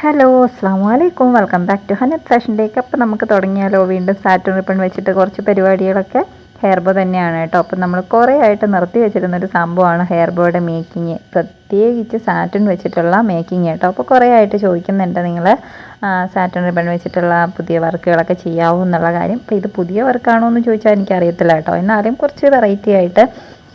Hello അസ്സാം വലൈക്കും welcome back to Hanath fashion ഡേക്ക്. അപ്പോൾ നമുക്ക് തുടങ്ങിയാലോ വീണ്ടും സാറ്റൻ റിബൺ വെച്ചിട്ട് കുറച്ച് പരിപാടികളൊക്കെ. ഹെയർ ബോ തന്നെയാണ് കേട്ടോ. അപ്പം നമ്മൾ കുറേ ആയിട്ട് നിർത്തി വെച്ചിരുന്നൊരു സംഭവമാണ് ഹെയർ ബോയുടെ മേക്കിങ്, പ്രത്യേകിച്ച് സാറ്റൻ വെച്ചിട്ടുള്ള മേക്കിങ് കേട്ടോ. അപ്പോൾ കുറേ ആയിട്ട് ചോദിക്കുന്നുണ്ട് നിങ്ങൾ സാറ്റൻ റിബൺ വെച്ചിട്ടുള്ള പുതിയ വർക്കുകളൊക്കെ ചെയ്യാവൂ എന്നുള്ള കാര്യം. അപ്പോൾ ഇത് പുതിയ വർക്കാണോ എന്ന് ചോദിച്ചാൽ എനിക്കറിയത്തില്ല കേട്ടോ. എന്നാലും കുറച്ച് വെറൈറ്റി ആയിട്ട്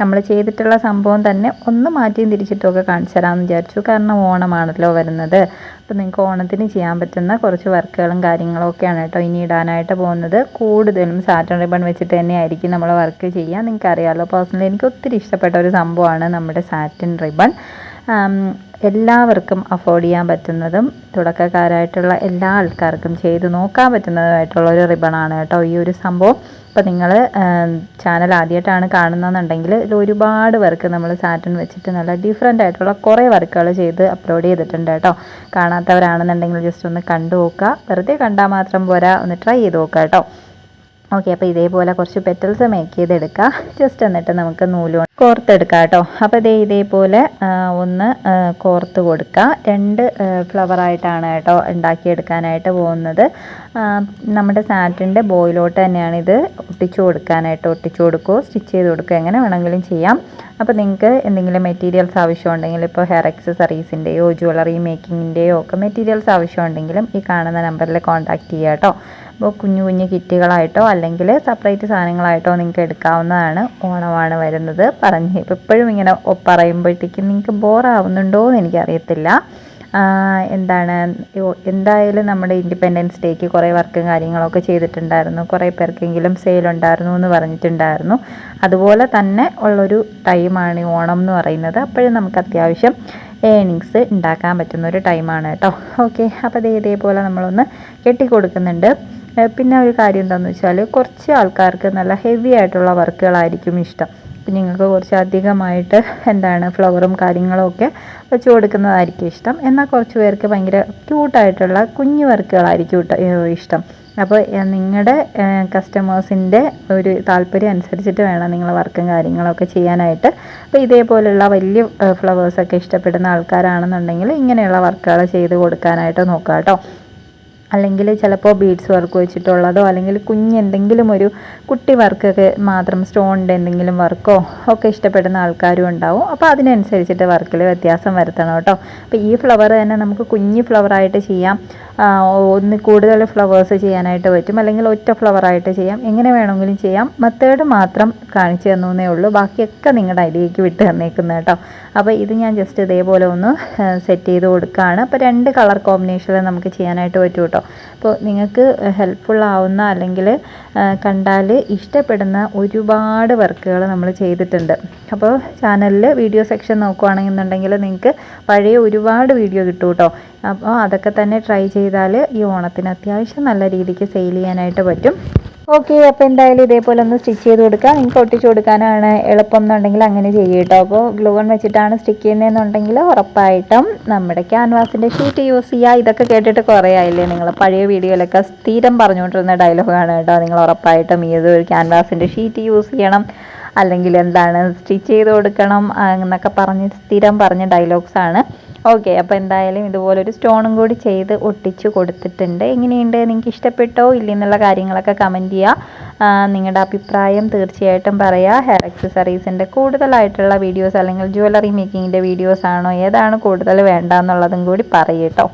നമ്മൾ ചെയ്തിട്ടുള്ള സംഭവം തന്നെ ഒന്ന് മാറ്റിയും തിരിച്ചിട്ടൊക്കെ കാണിച്ചു തരാമെന്ന് വിചാരിച്ചു. കാരണം ഓണമാണല്ലോ വരുന്നത്. അപ്പോൾ നിങ്ങൾക്ക് ഓണത്തിന് ചെയ്യാൻ പറ്റുന്ന കുറച്ച് വർക്കുകളും കാര്യങ്ങളും ഒക്കെയാണ് കേട്ടോ ഇനി ഇടാനായിട്ട് പോകുന്നത്. കൂടുതലും സാറ്റൻ റിബൺ വെച്ചിട്ട് തന്നെയായിരിക്കും നമ്മൾ വർക്ക് ചെയ്യുക. നിങ്ങൾക്കറിയാമല്ലോ, പേഴ്സണലി എനിക്ക് ഒത്തിരി ഇഷ്ടപ്പെട്ട ഒരു സംഭവമാണ് നമ്മുടെ സാറ്റൻ റിബൺ. എല്ലാവർക്കും അഫോർഡ് ചെയ്യാൻ പറ്റുന്നതും തുടക്കക്കാരായിട്ടുള്ള എല്ലാ ആൾക്കാർക്കും ചെയ്ത് നോക്കാൻ പറ്റുന്നതുമായിട്ടുള്ള ഒരു റിബണാണ് കേട്ടോ ഈ ഒരു സംഭവം. അപ്പോൾ നിങ്ങൾ ചാനൽ ആദ്യമായിട്ടാണ് കാണുന്നതെന്നുണ്ടെങ്കിൽ ഇതിൽ ഒരുപാട് വർക്ക് നമ്മൾ സാറ്റൻ വെച്ചിട്ട് നല്ല ഡിഫറെൻ്റ് ആയിട്ടുള്ള കുറേ വർക്കുകൾ ചെയ്ത് അപ്ലോഡ് ചെയ്തിട്ടുണ്ട് കേട്ടോ. കാണാത്തവരാണെന്നുണ്ടെങ്കിൽ ജസ്റ്റ് ഒന്ന് കണ്ടു നോക്കുക. വെറുതെ കണ്ടാൽ മാത്രം പോരാ, ഒന്ന് ട്രൈ ചെയ്ത് നോക്കുക കേട്ടോ. ഓക്കെ, അപ്പോൾ ഇതേപോലെ കുറച്ച് പെറ്റൽസ് മേക്ക് ചെയ്തെടുക്കുക. ജസ്റ്റ് എന്നിട്ട് നമുക്ക് നൂല് കോർത്തെടുക്കാം കേട്ടോ. അപ്പോൾ ഇതേപോലെ ഒന്ന് കോർത്ത് കൊടുക്കുക. 2 ഫ്ലവറായിട്ടാണ് കേട്ടോ ഉണ്ടാക്കിയെടുക്കാനായിട്ട് പോകുന്നത്. നമ്മുടെ സാറ്റിൻ്റെ ബോയിലോട്ട് തന്നെയാണ് ഇത് ഒട്ടിച്ചു കൊടുക്കുകയോ സ്റ്റിച്ച് ചെയ്ത് കൊടുക്കുക, എങ്ങനെ വേണമെങ്കിലും ചെയ്യാം. അപ്പോൾ നിങ്ങൾക്ക് എന്തെങ്കിലും മെറ്റീരിയൽസ് ആവശ്യമുണ്ടെങ്കിൽ, ഇപ്പോൾ ഹെയർ എക്സസറീസിൻ്റെയോ ജ്വല്ലറി മേക്കിങ്ങിൻ്റെയോ ഒക്കെ മെറ്റീരിയൽസ് ആവശ്യമുണ്ടെങ്കിലും ഈ കാണുന്ന നമ്പറിൽ കോൺടാക്റ്റ് ചെയ്യുക കേട്ടോ. അപ്പോൾ കുഞ്ഞു കുഞ്ഞു കിറ്റുകളായിട്ടോ അല്ലെങ്കിൽ സെപ്പറേറ്റ് സാധനങ്ങളായിട്ടോ നിങ്ങൾക്ക് എടുക്കാവുന്നതാണ്. ഓണമാണ് വരുന്നത് ഇപ്പോൾ എപ്പോഴും ഇങ്ങനെ പറയുമ്പോഴത്തേക്കും നിങ്ങൾക്ക് ബോറാവുന്നുണ്ടോ എന്ന് എനിക്കറിയത്തില്ല. എന്തായാലും നമ്മുടെ ഇൻഡിപെൻഡൻസ് ഡേക്ക് കുറേ വർക്കും കാര്യങ്ങളൊക്കെ ചെയ്തിട്ടുണ്ടായിരുന്നു. കുറേ പേർക്കെങ്കിലും സെയിലുണ്ടായിരുന്നു എന്ന് പറഞ്ഞിട്ടുണ്ടായിരുന്നു. അതുപോലെ തന്നെ ഉള്ളൊരു ടൈമാണ് ഈ ഓണം എന്ന് പറയുന്നത്. അപ്പോഴും നമുക്ക് അത്യാവശ്യം ഏണിങ്സ് ഉണ്ടാക്കാൻ പറ്റുന്ന ഒരു ടൈമാണ് കേട്ടോ. ഓക്കെ, അപ്പോൾ ഇതേപോലെ നമ്മളൊന്ന് കെട്ടിക്കൊടുക്കുന്നുണ്ട്. പിന്നെ ഒരു കാര്യം എന്താണെന്ന് വെച്ചാൽ, കുറച്ച് ആൾക്കാർക്ക് നല്ല ഹെവി ആയിട്ടുള്ള വർക്കുകളായിരിക്കും ഇഷ്ടം. അപ്പം നിങ്ങൾക്ക് കുറച്ച് അധികമായിട്ട് ഫ്ലവറും കാര്യങ്ങളും ഒക്കെ വെച്ച് കൊടുക്കുന്നതായിരിക്കും ഇഷ്ടം. എന്നാൽ കുറച്ച് പേർക്ക് ഭയങ്കര ക്യൂട്ടായിട്ടുള്ള കുഞ്ഞു വർക്കുകളായിരിക്കും ഇഷ്ടം. അപ്പോൾ നിങ്ങളുടെ കസ്റ്റമേഴ്സിൻ്റെ ഒരു താല്പര്യം അനുസരിച്ചിട്ട് വേണം നിങ്ങൾ വർക്കും കാര്യങ്ങളൊക്കെ ചെയ്യാനായിട്ട്. അപ്പോൾ ഇതേപോലെയുള്ള വലിയ ഫ്ലവേഴ്സൊക്കെ ഇഷ്ടപ്പെടുന്ന ആൾക്കാരാണെന്നുണ്ടെങ്കിൽ ഇങ്ങനെയുള്ള വർക്കുകൾ ചെയ്ത് കൊടുക്കാനായിട്ട് നോക്കുക കേട്ടോ. അല്ലെങ്കിൽ ചിലപ്പോൾ ബീഡ്സ് വർക്ക് വെച്ചിട്ടുള്ളതോ അല്ലെങ്കിൽ എന്തെങ്കിലും ഒരു കുട്ടി വർക്കൊക്കെ മാത്രം സ്റ്റോണിൻ്റെ എന്തെങ്കിലും വർക്കോ ഒക്കെ ഇഷ്ടപ്പെടുന്ന ആൾക്കാരും ഉണ്ടാവും. അപ്പോൾ അതിനനുസരിച്ചിട്ട് വർക്കിൽ വ്യത്യാസം വരുത്തണം കേട്ടോ. അപ്പോൾ ഈ ഫ്ലവർ തന്നെ നമുക്ക് കുഞ്ഞ് ഫ്ലവറായിട്ട് ചെയ്യാം, ഒന്ന് കൂടുതൽ ഫ്ലവേഴ്സ് ചെയ്യാനായിട്ട് പറ്റും, അല്ലെങ്കിൽ ഒറ്റ ഫ്ലവറായിട്ട് ചെയ്യാം, എങ്ങനെ വേണമെങ്കിലും ചെയ്യാം. മെത്തേഡ് മാത്രം കാണിച്ചു തന്നേ ഉള്ളൂ, ബാക്കിയൊക്കെ നിങ്ങളുടെ ഐഡിയയ്ക്ക് വിട്ട് തന്നേക്കുന്നത് കേട്ടോ. അപ്പോൾ ഇത് ഞാൻ ജസ്റ്റ് ഇതേപോലെ ഒന്ന് സെറ്റ് ചെയ്ത് കൊടുക്കുകയാണ്. അപ്പോൾ 2 കളർ കോമ്പിനേഷനിൽ നമുക്ക് ചെയ്യാനായിട്ട് പറ്റും കേട്ടോ. അപ്പോൾ നിങ്ങൾക്ക് ഹെൽപ്ഫുൾ ആവുന്ന അല്ലെങ്കിൽ കണ്ടാൽ ഇഷ്ടപ്പെടുന്ന ഒരുപാട് വർക്കുകൾ നമ്മൾ ചെയ്തിട്ടുണ്ട്. അപ്പോൾ ചാനലിൽ വീഡിയോ സെക്ഷൻ നോക്കുകയാണെന്നുണ്ടെങ്കിൽ നിങ്ങൾക്ക് പഴയ ഒരുപാട് വീഡിയോ കിട്ടും കേട്ടോ. അപ്പോൾ അതൊക്കെ തന്നെ ട്രൈ ചെയ്താൽ ഈ ഓണത്തിന് അത്യാവശ്യം നല്ല രീതിക്ക് സെയിൽ ചെയ്യാനായിട്ട് പറ്റും. ഓക്കെ, അപ്പോൾ എന്തായാലും ഇതേപോലെ ഒന്ന് സ്റ്റിച്ച് ചെയ്ത് കൊടുക്കുക. നിങ്ങൾക്ക് ഒട്ടിച്ച് കൊടുക്കാനാണ് എളുപ്പം എന്നുണ്ടെങ്കിൽ അങ്ങനെ ചെയ്യും കേട്ടോ. അപ്പോൾ ഗ്ലൂ ഗൺ വെച്ചിട്ടാണ് സ്റ്റിക്ക് ചെയ്യുന്നതെന്നുണ്ടെങ്കിൽ ഉറപ്പായിട്ടും നമ്മുടെ ക്യാൻവാസിൻ്റെ ഷീറ്റ് യൂസ് ചെയ്യുക. ഇതൊക്കെ കേട്ടിട്ട് കുറേ ആയില്ലേ, നിങ്ങൾ പഴയ വീഡിയോയിലൊക്കെ സ്ഥിരം പറഞ്ഞുകൊണ്ടിരുന്ന ഡയലോഗാണ് കേട്ടോ. നിങ്ങൾ ഉറപ്പായിട്ടും ഇത് ഒരു ക്യാൻവാസിൻ്റെ ഷീറ്റ് യൂസ് ചെയ്യണം, അല്ലെങ്കിൽ സ്റ്റിച്ച് ചെയ്ത് കൊടുക്കണം എന്നൊക്കെ സ്ഥിരം പറഞ്ഞ ഡയലോഗ്സാണ്. ഓക്കെ, അപ്പോൾ എന്തായാലും ഇതുപോലൊരു സ്റ്റോണും കൂടി ചെയ്ത് ഒട്ടിച്ച് കൊടുത്തിട്ടുണ്ട്. എങ്ങനെയുണ്ട്, നിങ്ങൾക്ക് ഇഷ്ടപ്പെട്ടോ ഇല്ലെന്നുള്ള കാര്യങ്ങളൊക്കെ കമൻറ്റ് ചെയ്യുക. നിങ്ങളുടെ അഭിപ്രായം തീർച്ചയായിട്ടും പറയുക. ഹെയർ എക്സസറീസിൻ്റെ കൂടുതലായിട്ടുള്ള വീഡിയോസ് അല്ലെങ്കിൽ ജ്വല്ലറി മേക്കിങ്ങിൻ്റെ വീഡിയോസ് ആണോ, ഏതാണ് കൂടുതൽ വേണ്ടതെന്നുള്ളതും കൂടി പറയട്ടോ.